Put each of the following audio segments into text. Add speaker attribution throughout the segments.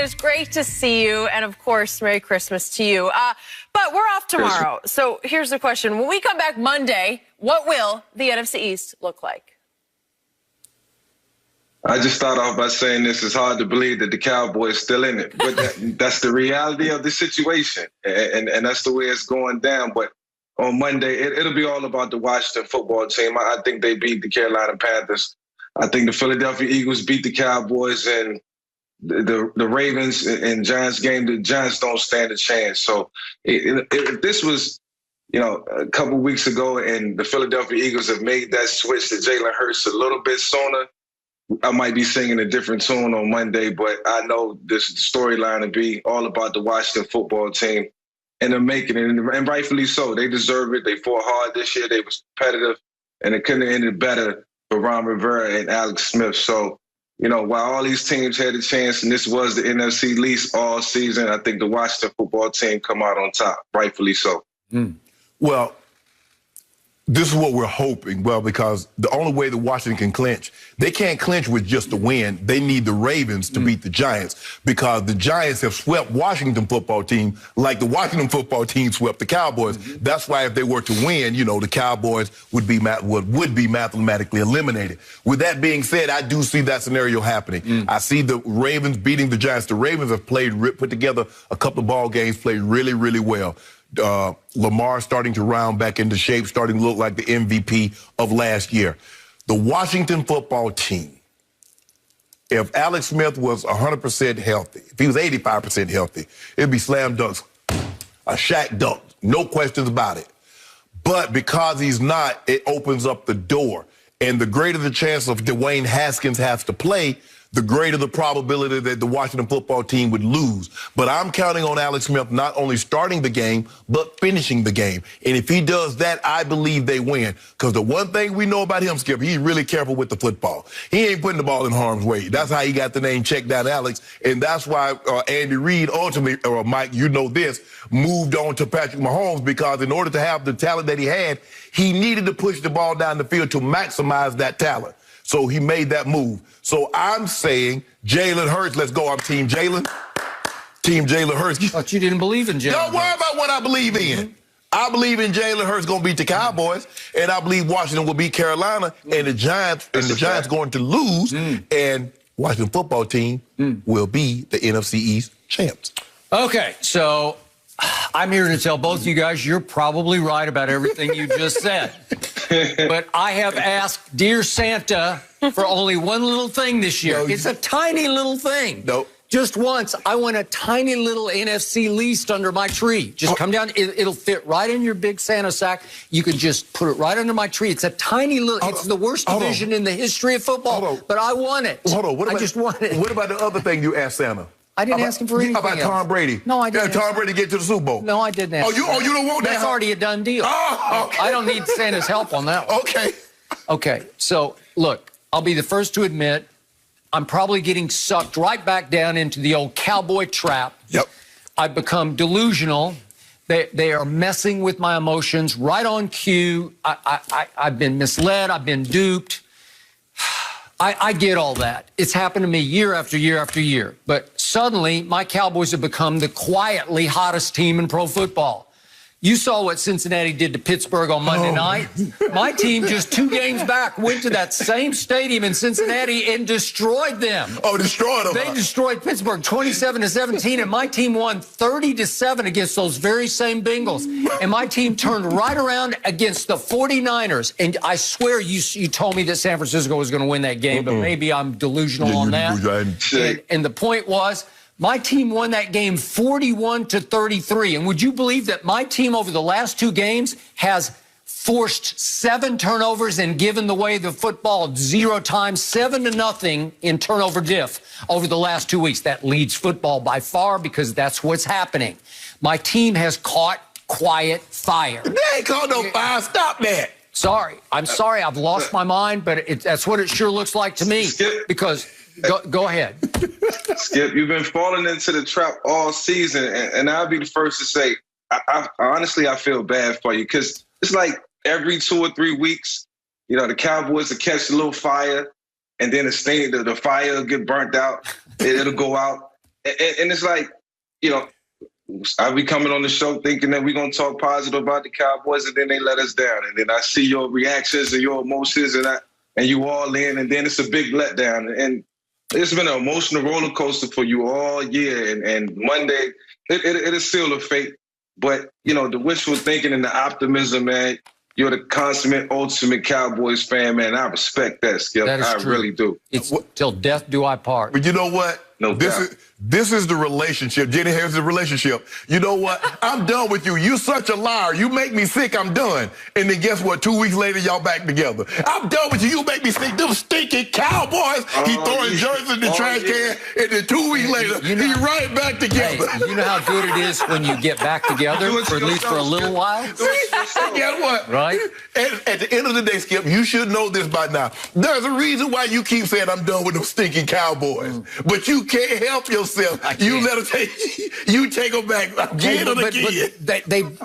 Speaker 1: It's great to see you, and of course, Merry Christmas to you. But we're off tomorrow, so here's the question. When we come back Monday, what will the NFC East look like?
Speaker 2: I just start off by saying this is hard to believe that the Cowboys still in it, but that's the reality of the situation, and that's the way it's going down. But on Monday, it'll be all about the Washington football team. I think they beat the Carolina Panthers. I think the Philadelphia Eagles beat the Cowboys, and the Ravens and Giants game, the Giants don't stand a chance. So if this was, a couple weeks ago and the Philadelphia Eagles have made that switch to Jalen Hurts a little bit sooner, I might be singing a different tune on Monday, but I know this storyline will be all about the Washington football team, and they're making it, and rightfully so. They deserve it. They fought hard this year. They was competitive, and it couldn't have ended better for Ron Rivera and Alex Smith. So, while all these teams had a chance, and this was the NFC least all season, I think the Washington football team come out on top, rightfully so.
Speaker 3: Well, this is what we're hoping. Well, because the only way that Washington can clinch, they can't clinch with just a win. They need the Ravens to beat the Giants, because the Giants have swept Washington football team like the Washington football team swept the Cowboys. That's why if they were to win, the Cowboys would be mathematically eliminated. With that being said, I do see that scenario happening. I see the Ravens beating the Giants. The Ravens have put together a couple of ball games, played really, really well. Lamar starting to round back into shape, starting to look like the MVP of last year. The Washington football team, if Alex Smith was 100% healthy, if he was 85% healthy, it'd be slam dunks, a Shaq dunk, no questions about it. But because he's not, it opens up the door. And the greater the chance of Dwayne Haskins has to play, the greater the probability that the Washington football team would lose. But I'm counting on Alex Smith not only starting the game, but finishing the game. And if he does that, I believe they win. Because the one thing we know about him, Skip, he's really careful with the football. He ain't putting the ball in harm's way. That's how he got the name Check Down Alex. And that's why Andy Reid ultimately, or Mike, this, moved on to Patrick Mahomes, because in order to have the talent that he had, he needed to push the ball down the field to maximize that talent. So he made that move. So I'm saying Jalen Hurts, let's go. I'm Team Jalen. Team Jalen Hurts.
Speaker 4: But you didn't believe in Jalen.
Speaker 3: Don't worry about what I believe in. I believe in Jalen Hurts going to beat the Cowboys, and I believe Washington will beat Carolina, and the Giants going to lose, and Washington football team will be the NFC East champs.
Speaker 4: Okay, so I'm here to tell both you guys you're probably right about everything you just said. But I have asked Dear Santa for only one little thing this year. It's a tiny little thing.
Speaker 3: Nope.
Speaker 4: Just once, I want a tiny little NFC least under my tree. Just come down. It'll fit right in your big Santa sack. You can just put it right under my tree. It's a tiny little, it's the worst division in the history of football, but I want it.
Speaker 3: Hold on.
Speaker 4: I just want it.
Speaker 3: What about the other thing you asked Santa?
Speaker 4: I didn't ask him for anything
Speaker 3: about Tom Brady?
Speaker 4: No, I didn't.
Speaker 3: Tom Brady get to the Super Bowl?
Speaker 4: No, I didn't ask
Speaker 3: you don't want that?
Speaker 4: That's already a done deal.
Speaker 3: Oh, okay.
Speaker 4: I don't need Santa's help on that one.
Speaker 3: Okay.
Speaker 4: Okay, so look, I'll be the first to admit I'm probably getting sucked right back down into the old cowboy trap.
Speaker 3: Yep.
Speaker 4: I've become delusional. They are messing with my emotions right on cue. I've been misled. I've been duped. I get all that. It's happened to me year after year after year. But suddenly, my Cowboys have become the quietly hottest team in pro football. You saw what Cincinnati did to Pittsburgh on Monday night. My team, just 2 games back, went to that same stadium in Cincinnati and destroyed them.
Speaker 3: Oh, destroyed them.
Speaker 4: They destroyed Pittsburgh 27-17, and my team won 30-7 against those very same Bengals. And my team turned right around against the 49ers. And I swear you told me that San Francisco was going to win that game, but maybe I'm delusional on that. And the point was, my team won that game 41-33. And would you believe that my team over the last 2 games has forced 7 turnovers and given away the football 0 times, 7-0 in turnover diff over the last 2 weeks? That leads football by far, because that's what's happening. My team has caught quiet fire.
Speaker 3: They ain't caught no fire. Stop that.
Speaker 4: Sorry. I'm sorry. I've lost my mind, but that's what it sure looks like to me. Because go ahead.
Speaker 2: Skip, you've been falling into the trap all season, and I'll be the first to say, honestly, I feel bad for you, because it's like every 2 or 3 weeks, the Cowboys will catch a little fire, and then the fire will get burnt out. It'll go out, And it's like, you know, I be coming on the show thinking that we're going to talk positive about the Cowboys, and then they let us down. And then I see your reactions and your emotions, and you all in, and then it's a big letdown. And it's been an emotional roller coaster for you all year. And Monday, it is still a fate. But, you know, the wishful thinking and the optimism, man, you're the consummate, ultimate Cowboys fan, man. I respect that, Skip. I really do.
Speaker 4: It's till death do I part.
Speaker 3: But you know what?
Speaker 2: No doubt.
Speaker 3: This is the relationship. Jenny Harris' the relationship. You know what? I'm done with you. You such a liar. You make me sick. I'm done. And then guess what? 2 weeks later, y'all back together. I'm done with you. You make me sick. Them stinking Cowboys. He throwing jerseys in the trash can. And then 2 weeks later, he right back together.
Speaker 4: Hey, you know how good it is when you get back together, for at least for a little while?
Speaker 3: Guess what?
Speaker 4: Right?
Speaker 3: At the end of the day, Skip, you should know this by now. There's a reason why you keep saying I'm done with them stinking Cowboys. But you can't help yourself. You let them you take them back again and again.
Speaker 4: But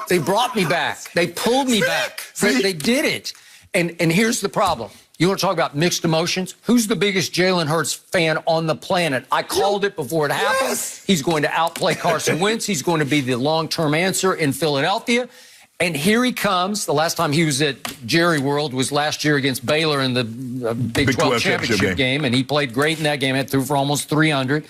Speaker 4: they brought me back. They pulled me back. They did it. And here's the problem. You want to talk about mixed emotions? Who's the biggest Jalen Hurts fan on the planet? I called it before it happened. Yes. He's going to outplay Carson Wentz. He's going to be the long-term answer in Philadelphia. And here he comes. The last time he was at Jerry World was last year against Baylor in the Big 12 championship game, and he played great in that game. Had threw for almost 300.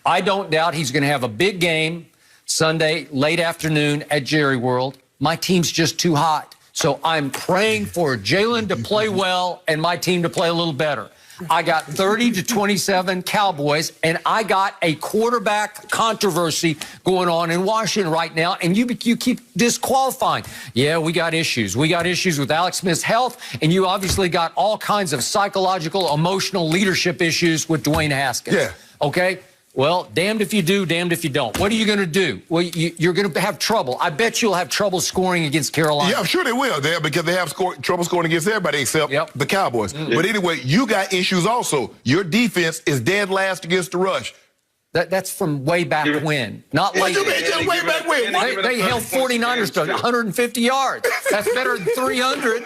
Speaker 4: I don't doubt he's going to have a big game Sunday, late afternoon at Jerry World. My team's just too hot. So I'm praying for Jalen to play well and my team to play a little better. I got 30-27 Cowboys, and I got a quarterback controversy going on in Washington right now, and you keep disqualifying. Yeah, we got issues. We got issues with Alex Smith's health, and you obviously got all kinds of psychological, emotional leadership issues with Dwayne Haskins.
Speaker 3: Yeah.
Speaker 4: Okay? Well, damned if you do, damned if you don't. What are you going to do? Well, you're going to have trouble. I bet you'll have trouble scoring against Carolina.
Speaker 3: Yeah, I'm sure they will there because they have trouble scoring against everybody except the Cowboys. But anyway, you got issues also. Your defense is dead last against the rush.
Speaker 4: That's from way back when, not late.
Speaker 3: What you mean just way back when?
Speaker 4: They held 49ers to 150 yards. That's better than 300.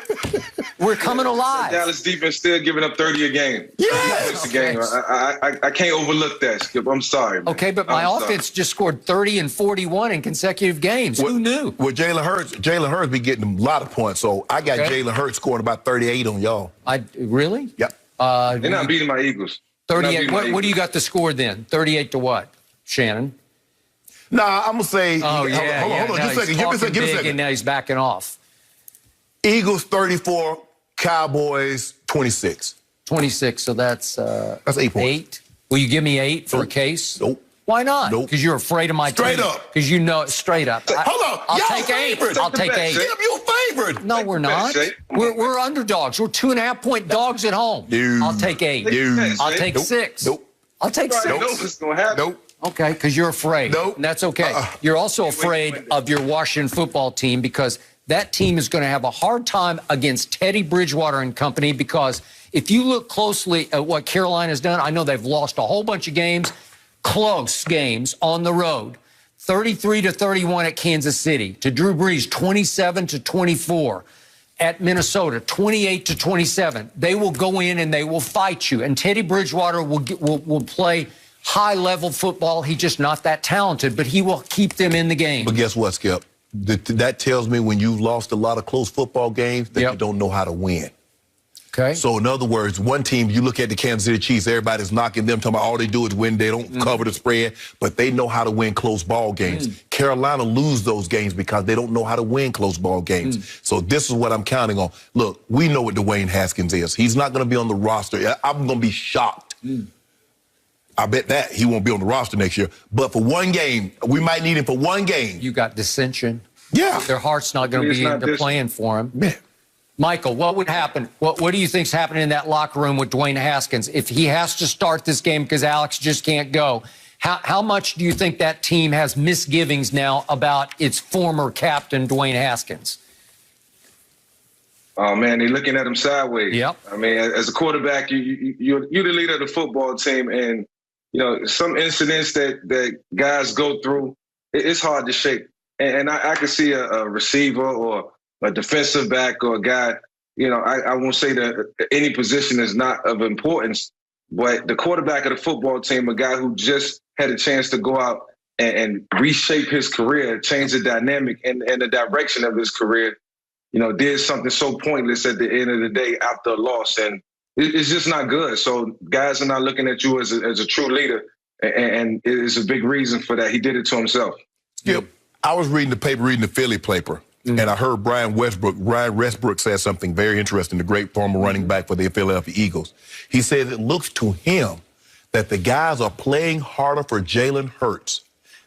Speaker 4: We're coming alive.
Speaker 2: The Dallas defense still giving up 30 a game.
Speaker 3: Yes.
Speaker 2: Game. I can't overlook that, Skip. I'm sorry, man.
Speaker 4: Okay, but my offense just scored 30 and 41 in consecutive games. Who knew?
Speaker 3: Well, Jalen Hurts be getting a lot of points, so I got Jalen Hurts scoring about 38 on y'all.
Speaker 4: Really?
Speaker 3: Yep.
Speaker 2: They're not beating my Eagles.
Speaker 4: 38. What do you got the score then? 38 to what, Shannon?
Speaker 3: Nah, I'm going to say.
Speaker 4: Oh, yeah.
Speaker 3: Hold on. Just a second. Give me a second.
Speaker 4: And now he's backing off.
Speaker 3: Eagles 34, Cowboys 26.
Speaker 4: 26, so that's
Speaker 3: 8 points.
Speaker 4: 8. Will you give me 8 for a case?
Speaker 3: Nope.
Speaker 4: Why not?
Speaker 3: Nope.
Speaker 4: Because you're afraid of my team.
Speaker 3: Straight up.
Speaker 4: Because you know, straight up.
Speaker 3: Hold on.
Speaker 4: I'll
Speaker 3: Y'all
Speaker 4: take 8.
Speaker 3: favored.
Speaker 4: I'll take 8.
Speaker 3: Skip, you favored.
Speaker 4: No, we're not. We're underdogs. We're 2.5-point dogs at home.
Speaker 3: Dude.
Speaker 4: I'll take 8.
Speaker 3: Dude.
Speaker 4: I'll take 6.
Speaker 3: Nope.
Speaker 4: I'll take 6.
Speaker 2: Know what's going to happen.
Speaker 3: Nope.
Speaker 4: Okay, because you're afraid.
Speaker 3: Nope.
Speaker 4: And that's okay. You're also afraid of your Washington football team because that team is going to have a hard time against Teddy Bridgewater and company because if you look closely at what Carolina's done, I know they've lost a whole bunch of games, close games on the road. 33-31 at Kansas City. To Drew Brees, 27-24. At Minnesota, 28-27. They will go in and they will fight you. And Teddy Bridgewater will play high-level football. He's just not that talented, but he will keep them in the game.
Speaker 3: But guess what, Skip? That tells me when you've lost a lot of close football games that you don't know how to win.
Speaker 4: Okay.
Speaker 3: So, in other words, one team, you look at the Kansas City Chiefs, everybody's knocking them, talking about all they do is win. They don't cover the spread, but they know how to win close ball games. Carolina lose those games because they don't know how to win close ball games. So this is what I'm counting on. Look, we know what Dwayne Haskins is. He's not going to be on the roster. I'm going to be shocked. I bet that he won't be on the roster next year. But for one game, we might need him for one game.
Speaker 4: You got dissension.
Speaker 3: Yeah.
Speaker 4: Their heart's not going to be into playing for him.
Speaker 3: Man.
Speaker 4: Michael, what would happen? What do you think's happening in that locker room with Dwayne Haskins? If he has to start this game because Alex just can't go, how much do you think that team has misgivings now about its former captain, Dwayne Haskins?
Speaker 2: Oh, man, they're looking at him sideways.
Speaker 4: Yep.
Speaker 2: I mean, as a quarterback, you're the leader of the football team, and, you know, some incidents that guys go through, it's hard to shake. And I can see a receiver or a defensive back or a guy, you know, I won't say that any position is not of importance, But the quarterback of the football team, a guy who just had a chance to go out and reshape his career, change the dynamic and the direction of his career, did something so pointless at the end of the day after a loss. And it's just not good. So guys are not looking at you as a true leader. And it is a big reason for that. He did it to himself.
Speaker 3: Skip, I was reading the Philly paper, and I heard Ryan Westbrook said something very interesting, the great former running back for the Philadelphia Eagles. He said it looks to him that the guys are playing harder for Jalen Hurts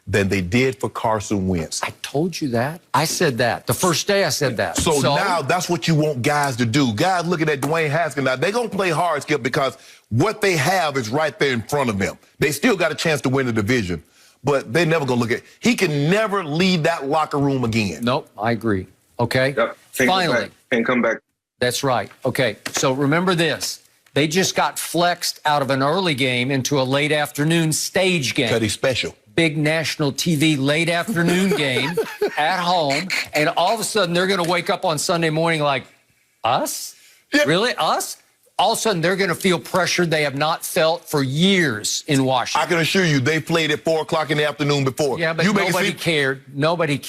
Speaker 3: than they did for Carson Wentz.
Speaker 4: I told you that. I said that. The first day I said that.
Speaker 3: So now that's what you want guys to do. Guys looking at Dwayne Haskins now, they're going to play hard, Skip, because what they have is right there in front of them. They still got a chance to win the division, but they're never going to look at. He can never leave that locker room again.
Speaker 4: Nope, I agree. Okay?
Speaker 2: Yep.
Speaker 4: Finally.
Speaker 2: Can't come back.
Speaker 4: That's right. Okay, so remember this. They just got flexed out of an early game into a late afternoon stage game.
Speaker 3: Cutty special.
Speaker 4: Big national TV late afternoon game at home, and all of a sudden they're going to wake up on Sunday morning like, us?
Speaker 3: Yeah.
Speaker 4: Really? Us? All of a sudden they're going to feel pressured they have not felt for years in Washington.
Speaker 3: I can assure you they played at 4 o'clock in the afternoon before.
Speaker 4: Yeah, but nobody cared. Nobody cared.